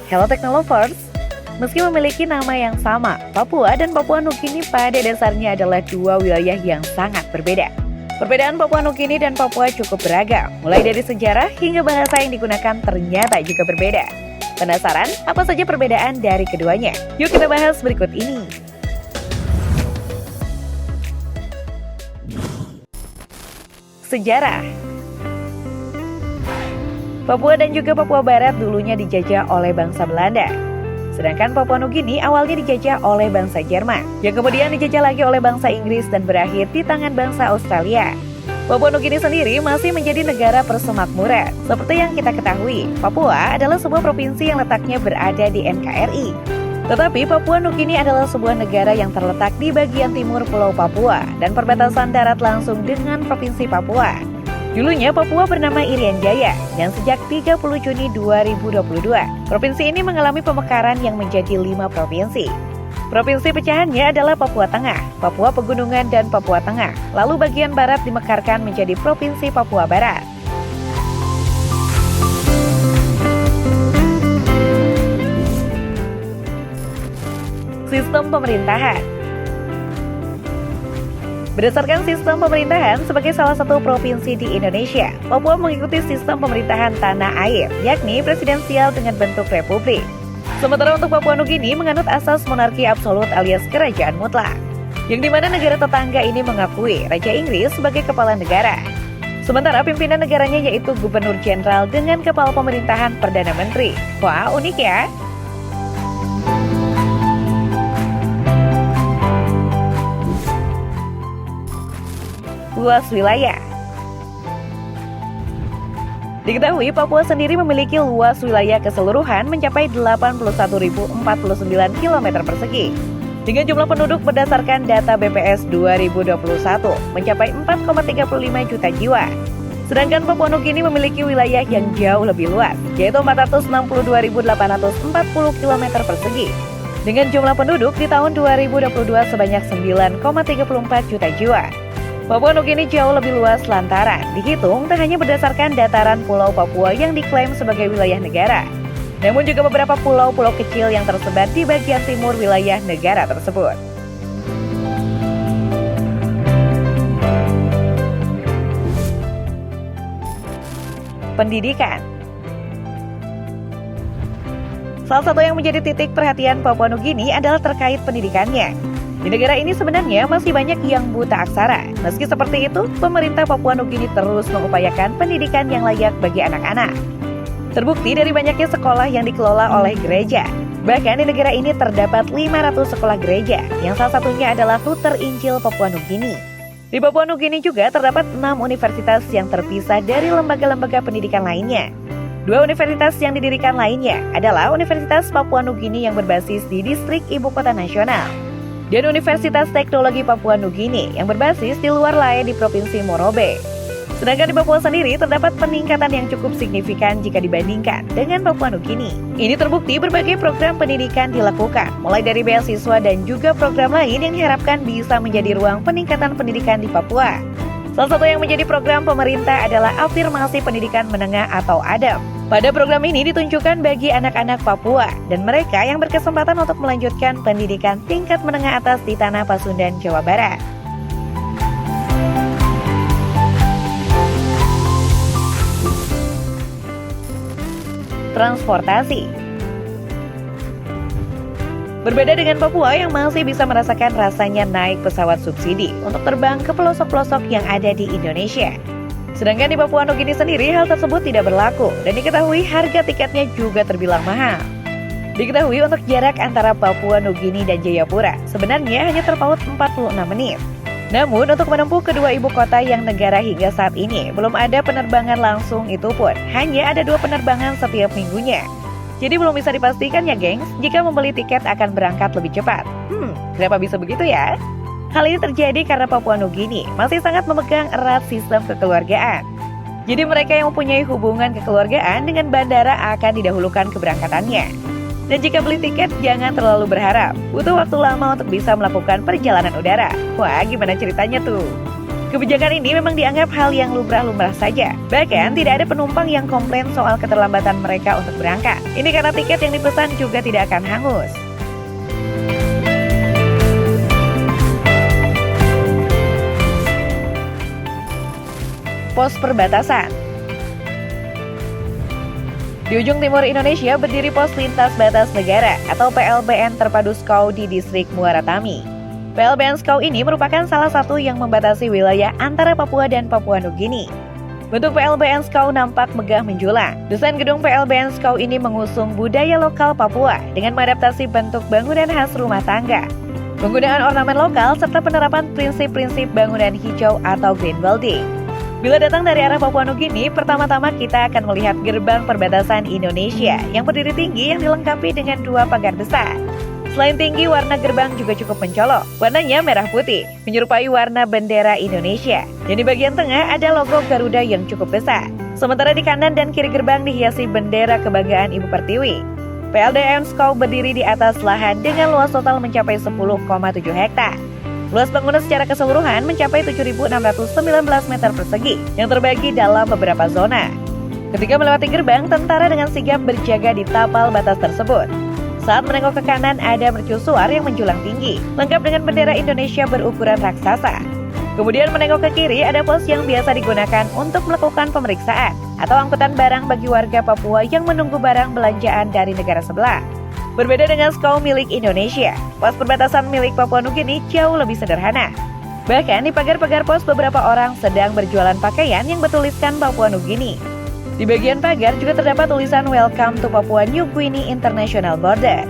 Hello Technolovers, meski memiliki nama yang sama, Papua dan Papua Nugini pada dasarnya adalah dua wilayah yang sangat berbeda. Perbedaan Papua Nugini dan Papua cukup beragam, mulai dari sejarah hingga bahasa yang digunakan ternyata juga berbeda. Penasaran apa saja perbedaan dari keduanya? Yuk kita bahas berikut ini. Sejarah. Papua dan juga Papua Barat dulunya dijajah oleh bangsa Belanda. Sedangkan Papua Nugini awalnya dijajah oleh bangsa Jerman, yang kemudian dijajah lagi oleh bangsa Inggris dan berakhir di tangan bangsa Australia. Papua Nugini sendiri masih menjadi negara persemakmuran. Seperti yang kita ketahui, Papua adalah sebuah provinsi yang letaknya berada di NKRI. Tetapi Papua Nugini adalah sebuah negara yang terletak di bagian timur Pulau Papua dan perbatasan darat langsung dengan Provinsi Papua. Dulunya Papua bernama Irian Jaya dan sejak 30 Juni 2022, provinsi ini mengalami pemekaran yang menjadi 5 provinsi. Provinsi pecahannya adalah Papua Tengah, Papua Pegunungan, dan Papua Tengah. Lalu bagian barat dimekarkan menjadi Provinsi Papua Barat. Sistem pemerintahan. Berdasarkan sistem pemerintahan sebagai salah satu provinsi di Indonesia, Papua mengikuti sistem pemerintahan tanah air, yakni presidensial dengan bentuk republik. Sementara untuk Papua Nugini menganut asas monarki absolut alias kerajaan mutlak, yang dimana negara tetangga ini mengakui Raja Inggris sebagai kepala negara. Sementara pimpinan negaranya yaitu Gubernur Jenderal dengan kepala pemerintahan Perdana Menteri. Wah, unik ya! Luas wilayah. Diketahui Papua sendiri memiliki luas wilayah keseluruhan mencapai 81.049 km persegi. Dengan jumlah penduduk berdasarkan data BPS 2021 mencapai 4,35 juta jiwa. Sedangkan Papua Nugini memiliki wilayah yang jauh lebih luas, yaitu 462.840 km persegi. Dengan jumlah penduduk di tahun 2022 sebanyak 9,34 juta jiwa. Papua Nugini jauh lebih luas lantaran dihitung tak hanya berdasarkan dataran Pulau Papua yang diklaim sebagai wilayah negara, namun juga beberapa pulau-pulau kecil yang tersebar di bagian timur wilayah negara tersebut. Pendidikan. Salah satu yang menjadi titik perhatian Papua Nugini adalah terkait pendidikannya. Di negara ini sebenarnya masih banyak yang buta aksara. Meski seperti itu, pemerintah Papua Nugini terus mengupayakan pendidikan yang layak bagi anak-anak. Terbukti dari banyaknya sekolah yang dikelola oleh gereja. Bahkan di negara ini terdapat 500 sekolah gereja, yang salah satunya adalah Luther Injil Papua Nugini. Di Papua Nugini juga terdapat 6 universitas yang terpisah dari lembaga-lembaga pendidikan lainnya. 2 universitas yang didirikan lainnya adalah Universitas Papua Nugini yang berbasis di distrik Ibu Kota Nasional, dan Universitas Teknologi Papua Nugini yang berbasis di luar Lae di Provinsi Morobe. Sedangkan di Papua sendiri terdapat peningkatan yang cukup signifikan jika dibandingkan dengan Papua Nugini. Ini terbukti berbagai program pendidikan dilakukan, mulai dari beasiswa dan juga program lain yang diharapkan bisa menjadi ruang peningkatan pendidikan di Papua. Salah satu yang menjadi program pemerintah adalah Afirmasi Pendidikan Menengah atau ADEM. Pada program ini ditunjukkan bagi anak-anak Papua dan mereka yang berkesempatan untuk melanjutkan pendidikan tingkat menengah atas di Tanah Pasundan, Jawa Barat. Transportasi. Berbeda dengan Papua yang masih bisa merasakan rasanya naik pesawat subsidi untuk terbang ke pelosok-pelosok yang ada di Indonesia. Sedangkan di Papua Nugini sendiri hal tersebut tidak berlaku dan diketahui harga tiketnya juga terbilang mahal. Diketahui untuk jarak antara Papua Nugini dan Jayapura sebenarnya hanya terpaut 46 menit. Namun untuk menempuh kedua ibu kota yang negara hingga saat ini belum ada penerbangan langsung, itu pun hanya ada 2 penerbangan setiap minggunya. Jadi belum bisa dipastikan ya gengs jika membeli tiket akan berangkat lebih cepat. Kenapa bisa begitu ya? Hal ini terjadi karena Papua Nugini masih sangat memegang erat sistem kekeluargaan. Jadi mereka yang mempunyai hubungan kekeluargaan dengan bandara akan didahulukan keberangkatannya. Dan jika beli tiket, jangan terlalu berharap butuh waktu lama untuk bisa melakukan perjalanan udara. Wah, gimana ceritanya tuh? Kebijakan ini memang dianggap hal yang lumrah-lumrah saja. Bahkan tidak ada penumpang yang komplain soal keterlambatan mereka untuk berangkat. Ini karena tiket yang dipesan juga tidak akan hangus. Pos perbatasan. Di ujung timur Indonesia berdiri pos lintas batas negara atau PLBN terpadu Skau di distrik Muara Tami. PLBN Skau ini merupakan salah satu yang membatasi wilayah antara Papua dan Papua Nugini. Bentuk PLBN Skau nampak megah menjulang. Desain gedung PLBN Skau ini mengusung budaya lokal Papua dengan mengadaptasi bentuk bangunan khas rumah tangga. Penggunaan ornamen lokal serta penerapan prinsip-prinsip bangunan hijau atau green building. Bila datang dari arah Papua Nugini, pertama-tama kita akan melihat gerbang perbatasan Indonesia yang berdiri tinggi yang dilengkapi dengan 2 pagar besar. Selain tinggi, warna gerbang juga cukup mencolok. Warnanya merah putih, menyerupai warna bendera Indonesia. Dan di bagian tengah ada logo Garuda yang cukup besar. Sementara di kanan dan kiri gerbang dihiasi bendera kebanggaan Ibu Pertiwi. PLBN Skau berdiri di atas lahan dengan luas total mencapai 10,7 hektar. Luas bangunan secara keseluruhan mencapai 7.619 meter persegi yang terbagi dalam beberapa zona. Ketika melewati gerbang, tentara dengan sigap berjaga di tapal batas tersebut. Saat menengok ke kanan ada mercusuar yang menjulang tinggi, lengkap dengan bendera Indonesia berukuran raksasa. Kemudian menengok ke kiri ada pos yang biasa digunakan untuk melakukan pemeriksaan atau angkutan barang bagi warga Papua yang menunggu barang belanjaan dari negara sebelah. Berbeda dengan Skau milik Indonesia, pos perbatasan milik Papua Nugini jauh lebih sederhana. Bahkan di pagar-pagar pos beberapa orang sedang berjualan pakaian yang bertuliskan Papua Nugini. Di bagian pagar juga terdapat tulisan Welcome to Papua New Guinea International Border.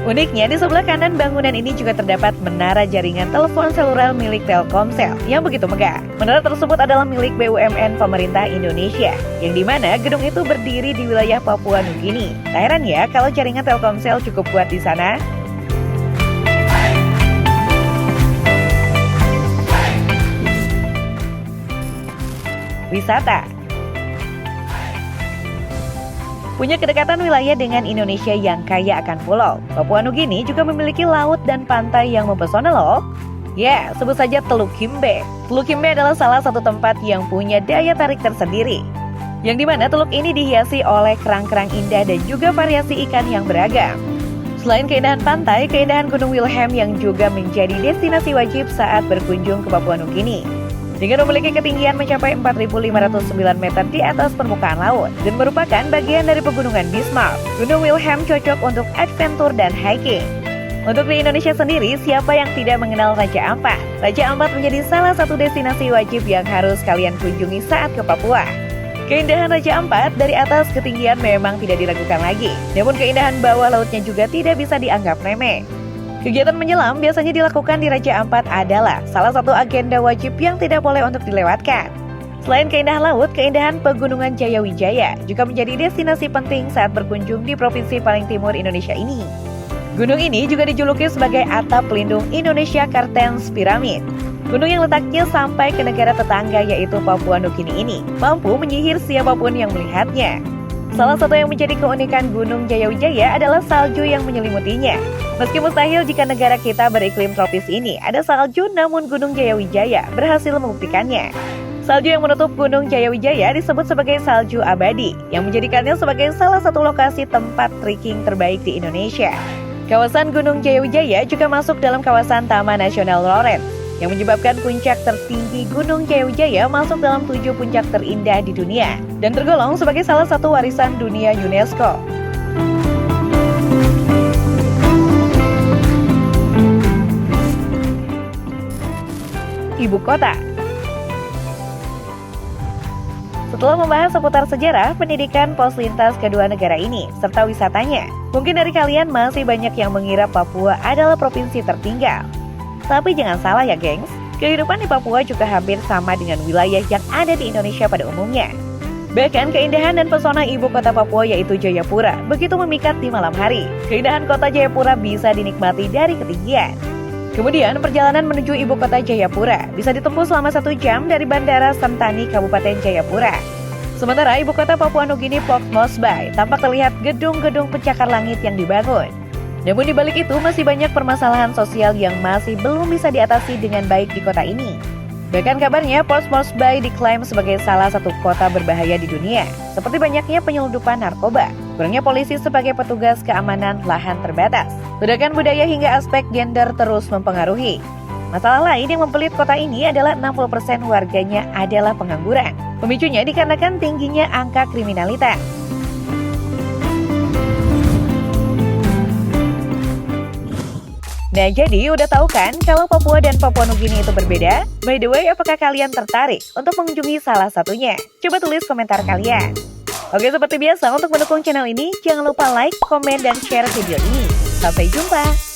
Uniknya di sebelah kanan bangunan ini juga terdapat menara jaringan telepon seluler milik Telkomsel yang begitu megah. Menara tersebut adalah milik BUMN pemerintah Indonesia, yang dimana gedung itu berdiri di wilayah Papua Nugini. Tak heran ya kalau jaringan Telkomsel cukup kuat di sana. Wisata. Punya kedekatan wilayah dengan Indonesia yang kaya akan pulau, Papua Nugini juga memiliki laut dan pantai yang mempesona loh. Ya, sebut saja Teluk Kimbe. Teluk Kimbe adalah salah satu tempat yang punya daya tarik tersendiri, yang dimana teluk ini dihiasi oleh kerang-kerang indah dan juga variasi ikan yang beragam. Selain keindahan pantai, keindahan Gunung Wilhelm yang juga menjadi destinasi wajib saat berkunjung ke Papua Nugini. Dengan memiliki ketinggian mencapai 4.509 meter di atas permukaan laut dan merupakan bagian dari pegunungan Bismarck, Gunung Wilhelm cocok untuk adventure dan hiking. Untuk di Indonesia sendiri, siapa yang tidak mengenal Raja Ampat? Raja Ampat menjadi salah satu destinasi wajib yang harus kalian kunjungi saat ke Papua. Keindahan Raja Ampat dari atas ketinggian memang tidak diragukan lagi, namun keindahan bawah lautnya juga tidak bisa dianggap remeh. Kegiatan menyelam biasanya dilakukan di Raja Ampat adalah salah satu agenda wajib yang tidak boleh untuk dilewatkan. Selain keindahan laut, keindahan Pegunungan Jayawijaya juga menjadi destinasi penting saat berkunjung di provinsi paling timur Indonesia ini. Gunung ini juga dijuluki sebagai atap pelindung Indonesia Kartens Piramid. Gunung yang letaknya sampai ke negara tetangga yaitu Papua Nugini ini mampu menyihir siapapun yang melihatnya. Salah satu yang menjadi keunikan Gunung Jayawijaya adalah salju yang menyelimutinya. Meski mustahil jika negara kita beriklim tropis ini ada salju, namun Gunung Jayawijaya berhasil membuktikannya. Salju yang menutup Gunung Jayawijaya disebut sebagai salju abadi, yang menjadikannya sebagai salah satu lokasi tempat trekking terbaik di Indonesia. Kawasan Gunung Jayawijaya juga masuk dalam kawasan Taman Nasional Lawrence, yang menyebabkan puncak tertinggi Gunung Jayawijaya masuk dalam 7 puncak terindah di dunia, dan tergolong sebagai salah satu warisan dunia UNESCO. Ibu kota. Setelah membahas seputar sejarah, pendidikan, pos lintas kedua negara ini, serta wisatanya, mungkin dari kalian masih banyak yang mengira Papua adalah provinsi tertinggal. Tapi jangan salah ya gengs, kehidupan di Papua juga hampir sama dengan wilayah yang ada di Indonesia pada umumnya. Bahkan keindahan dan pesona ibu kota Papua yaitu Jayapura begitu memikat di malam hari. Keindahan kota Jayapura bisa dinikmati dari ketinggian. Kemudian perjalanan menuju ibu kota Jayapura bisa ditempuh selama 1 jam dari Bandara Sentani Kabupaten Jayapura. Sementara ibu kota Papua Nugini Port Moresby tampak terlihat gedung-gedung pencakar langit yang dibangun. Namun di balik itu masih banyak permasalahan sosial yang masih belum bisa diatasi dengan baik di kota ini. Bahkan kabarnya Port Moresby diklaim sebagai salah satu kota berbahaya di dunia, seperti banyaknya penyelundupan narkoba, kurangnya polisi sebagai petugas keamanan lahan terbatas, ledakan budaya hingga aspek gender terus mempengaruhi. Masalah lain yang membelit kota ini adalah 60% warganya adalah pengangguran. Pemicunya dikarenakan tingginya angka kriminalitas. Nah, jadi udah tahu kan kalau Papua dan Papua Nugini itu berbeda? By the way, apakah kalian tertarik untuk mengunjungi salah satunya? Coba tulis komentar kalian. Oke, seperti biasa untuk mendukung channel ini, jangan lupa like, komen, dan share video ini. Sampai jumpa!